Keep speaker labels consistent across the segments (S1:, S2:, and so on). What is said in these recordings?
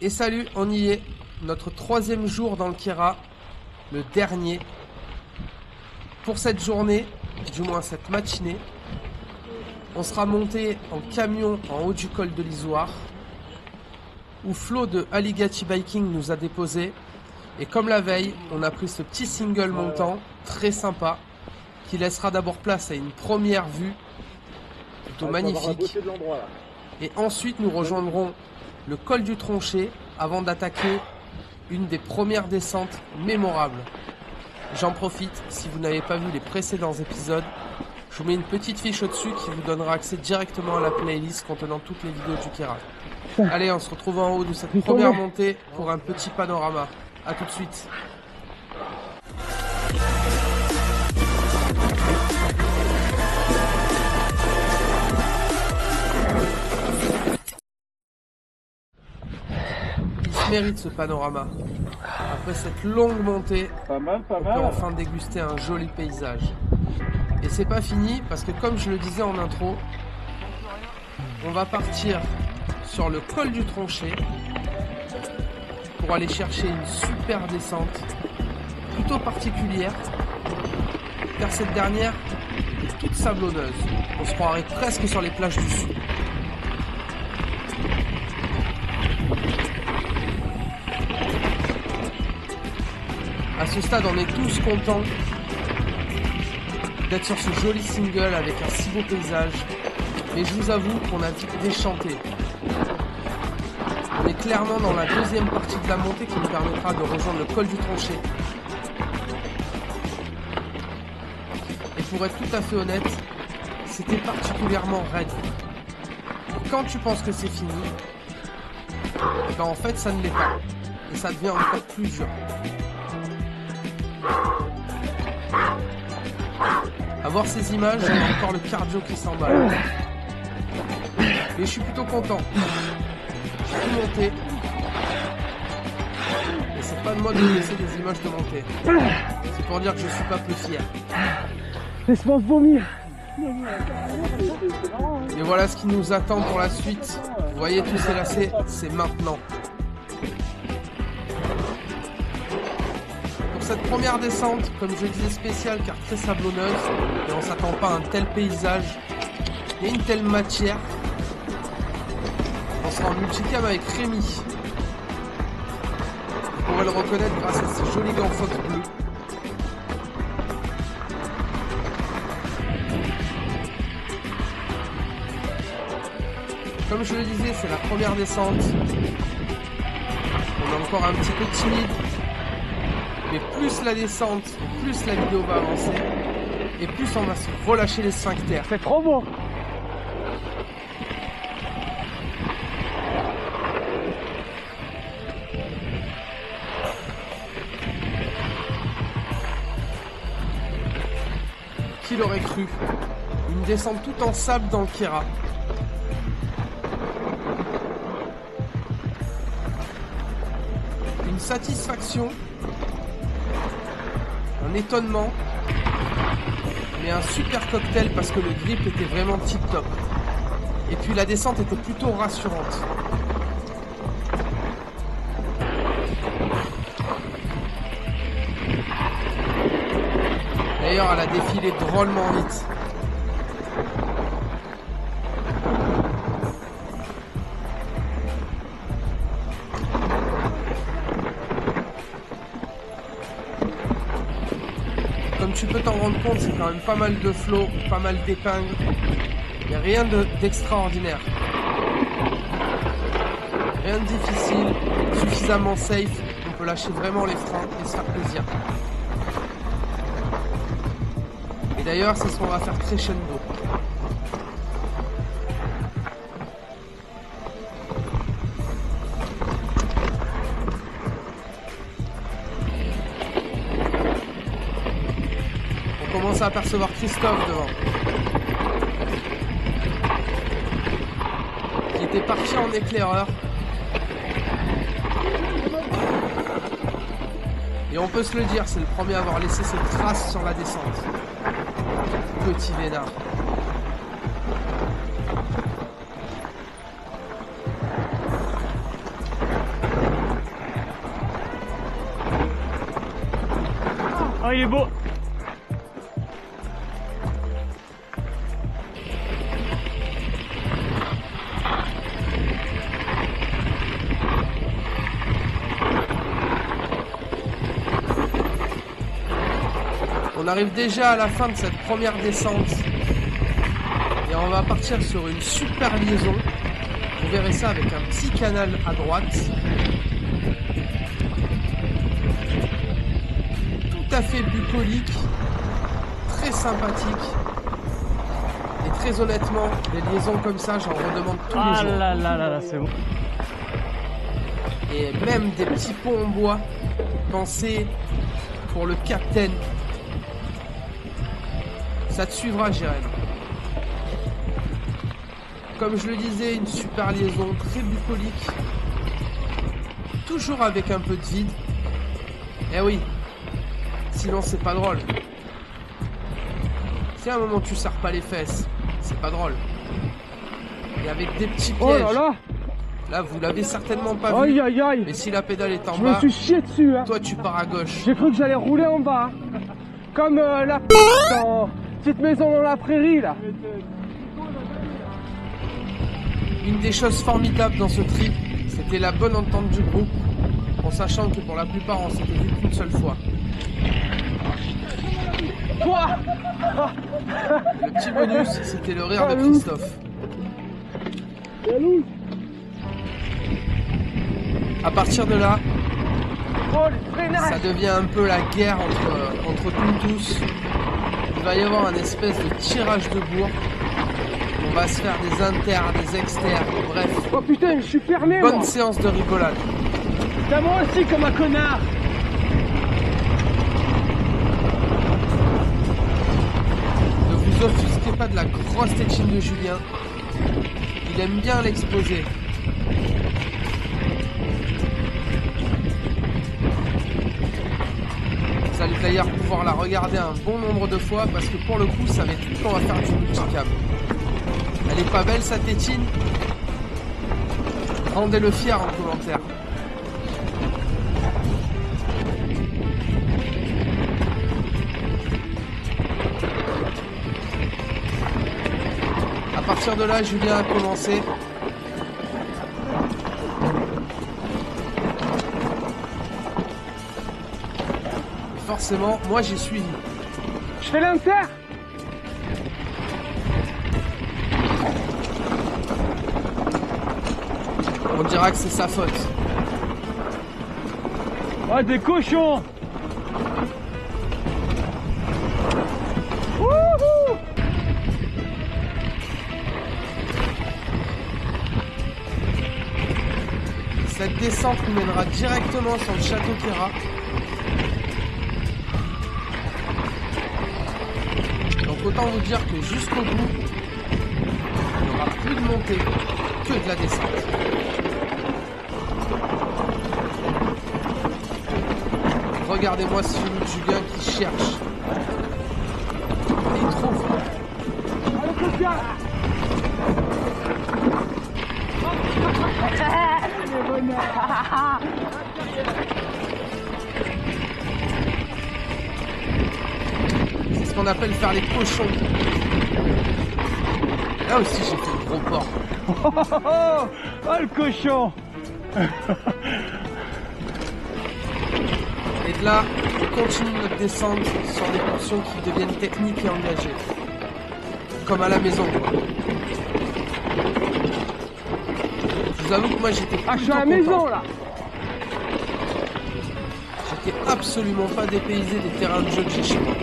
S1: Et salut, on y est. Notre 3e jour dans le Kira, le dernier. Pour cette journée, du moins cette matinée, on sera monté en camion en haut du col de l'Izoard, où Flo de Aligati Biking nous a déposé. Et comme la veille, on a pris ce petit single montant, très sympa, qui laissera d'abord place à une première vue, plutôt magnifique. Et ensuite, nous rejoindrons le col du Tronchet, avant d'attaquer une des premières descentes mémorables. J'en profite, si vous n'avez pas vu les précédents épisodes, je vous mets une petite fiche au-dessus qui vous donnera accès directement à la playlist contenant toutes les vidéos du Kira. Allez, on se retrouve en haut de cette première montée pour un petit panorama. A tout de suite. Il se mérite ce panorama. Après cette longue montée, on peut enfin déguster un joli paysage. Et c'est pas fini parce que comme je le disais en intro, on va partir sur le col du Tronchet pour aller chercher une super descente, plutôt particulière, car cette dernière est toute sablonneuse. On se croirait presque sur les plages du Sud. À ce stade, on est tous contents d'être sur ce joli single avec un si beau paysage, mais je vous avoue qu'on a vite déchanté. On est clairement dans la deuxième partie de la montée qui nous permettra de rejoindre le col du Tronchet. Et pour être tout à fait honnête, c'était particulièrement raide. Quand tu penses que c'est fini, ben en fait ça ne l'est pas. Et ça devient encore plus dur. À voir ces images, on a encore le cardio qui s'emballe. Mais je suis plutôt content. J'ai tout monté. Et c'est pas de moi de vous laisser des images de montée. C'est pour dire que je suis pas plus fier.
S2: Laisse-moi vomir.
S1: Et voilà ce qui nous attend pour la suite. Vous voyez tous ces lacets, c'est maintenant. Cette première descente, comme je disais, spéciale car très sablonneuse, et on s'attend pas à un tel paysage et une telle matière. On sera en multicam avec Rémi. Vous pourrez le reconnaître grâce à ces jolis gants Fox bleus. Comme je le disais, c'est la première descente. On est encore un petit peu timide. Mais plus la descente, plus la vidéo va avancer, et plus on va se relâcher les sphincters.
S2: C'est trop beau.
S1: Qui l'aurait cru? Une descente tout en sable dans le Kira. Une satisfaction. Un étonnement, mais un super cocktail parce que le grip était vraiment tip top. Et puis la descente était plutôt rassurante. D'ailleurs, elle a défilé drôlement vite. Comme tu peux t'en rendre compte, c'est quand même pas mal de flow, pas mal d'épingles. Il n'y a rien d'extraordinaire. Rien de difficile, suffisamment safe. On peut lâcher vraiment les freins et se faire plaisir. Et d'ailleurs, c'est ce qu'on va faire crescendo. On commence à apercevoir Christophe devant. Qui était parti en éclaireur. Et on peut se le dire, c'est le premier à avoir laissé cette trace sur la descente. Petit vénard.
S2: il est beau.
S1: On arrive déjà à la fin de cette première descente. Et on va partir sur une super liaison. Vous verrez ça avec un petit canal à droite. Tout à fait bucolique. Très sympathique. Et très honnêtement, des liaisons comme ça, j'en redemande tous les jours.
S2: Ah là là, c'est bon.
S1: Et même des petits ponts en bois pensés pour le capitaine. Ça te suivra, Jérém. Comme je le disais, une super liaison, très bucolique. Toujours avec un peu de vide. Eh oui, sinon c'est pas drôle. Si à un moment tu serres pas les fesses, c'est pas drôle. Et avec des petits pièges.
S2: Oh là là.
S1: Là, vous l'avez certainement pas
S2: Aïe
S1: vu.
S2: aïe aïe.
S1: Mais si la pédale est en
S2: Je
S1: bas,
S2: me suis chié dessus. Hein.
S1: toi tu pars à gauche.
S2: J'ai cru que j'allais rouler en bas. Hein. Comme la dans Petite Maison dans la Prairie là.
S1: Une des choses formidables dans ce trip, c'était la bonne entente du groupe, en sachant que pour la plupart on s'était vu qu'une seule fois.
S2: Toi.
S1: Le petit bonus, c'était le rire de Christophe. À partir de là,
S2: Oh, les freinages.
S1: ça devient un peu la guerre entre tous. Il va y avoir un espèce de tirage de bourre. On va se faire des inters, des exters, bref.
S2: Oh putain, je suis fermé.
S1: Bonne
S2: Moi.
S1: séance de rigolade.
S2: T'as moi aussi comme un connard.
S1: Ne vous offusquez pas de la grosse tétine de Julien. Il aime bien l'exposer. Vous allez d'ailleurs pouvoir la regarder un bon nombre de fois parce que pour le coup, ça va être tout qu'on va faire du multicam. Elle est pas belle sa tétine? Rendez-le fier en commentaire. À partir de là, Julien a commencé. Et forcément, moi j'ai suivi.
S2: Je fais l'inter.
S1: On dira que c'est sa faute.
S2: Oh, des cochons. Wouhou.
S1: Cette descente nous mènera directement sur le château Kéra. Donc autant vous dire que jusqu'au bout, il n'y aura plus de montée, que de la descente. Regardez-moi ce film de Julien qui cherche. Et il trouve.
S2: Allez, cochon.
S1: C'est ce qu'on appelle faire les cochons. Là aussi j'ai fait le gros porc.
S2: Oh, le cochon.
S1: Et de là, on continue notre descente sur des portions qui deviennent techniques et engagées. Comme à la maison, quoi. Je vous avoue que moi j'étais
S2: Ah, je suis
S1: plutôt
S2: à la maison
S1: content.
S2: là.
S1: J'étais absolument pas dépaysé des terrains de jeu que j'ai chez moi.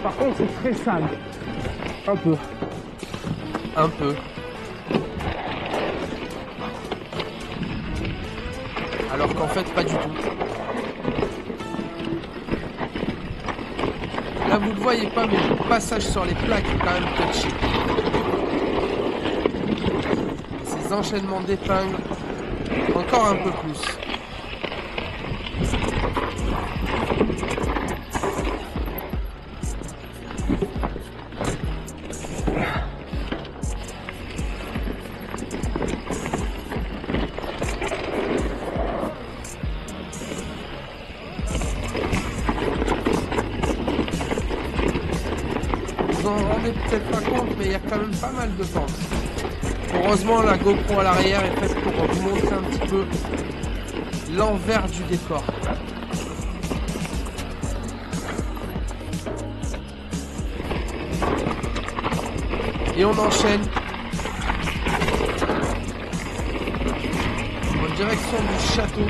S2: Par contre, c'est très sale. Un peu.
S1: Un peu. Alors qu'en fait, pas du tout. Là, vous ne le voyez pas, mais le passage sur les plaques est quand même touchy. Ces enchaînements d'épingles, encore un peu plus. rendez peut-être pas compte, mais il y a quand même pas mal de pentes. Heureusement, la GoPro à l'arrière est faite pour vous montrer un petit peu l'envers du décor. Et on enchaîne en direction du château.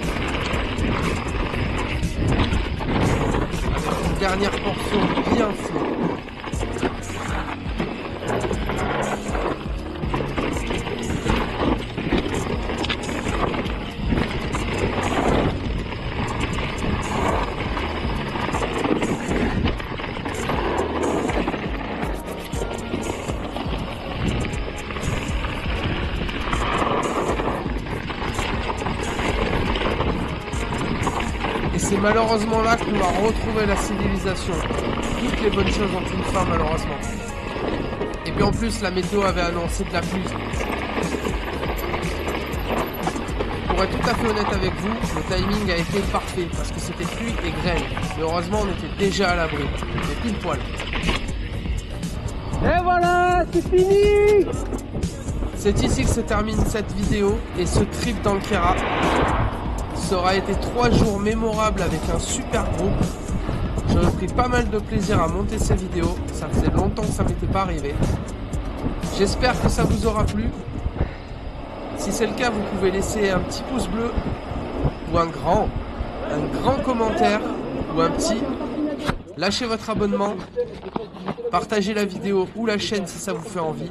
S1: Avec une dernière portion bien floue. C'est malheureusement là qu'on va retrouver la civilisation. Toutes les bonnes choses ont une fin malheureusement. Et puis en plus la météo avait annoncé de la pluie. Pour être tout à fait honnête avec vous, le timing a été parfait parce que c'était pluie et grêle. Mais heureusement on était déjà à l'abri. Mais pile poil.
S2: Et voilà, c'est fini!
S1: C'est ici que se termine cette vidéo et ce trip dans le Kera. Ça aura été 3 jours mémorables avec un super groupe. J'aurais pris pas mal de plaisir à monter ces vidéos. Ça faisait longtemps que ça m'était pas arrivé. J'espère que ça vous aura plu. Si c'est le cas, vous pouvez laisser un petit pouce bleu ou un grand commentaire ou un petit. Lâchez votre abonnement. Partagez la vidéo ou la chaîne si ça vous fait envie.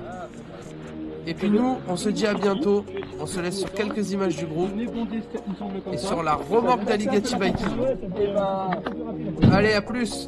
S1: Et puis nous, on se dit à bientôt. On se laisse sur quelques images du groupe et sur la remorque d'Aligati Biking. Allez, à plus!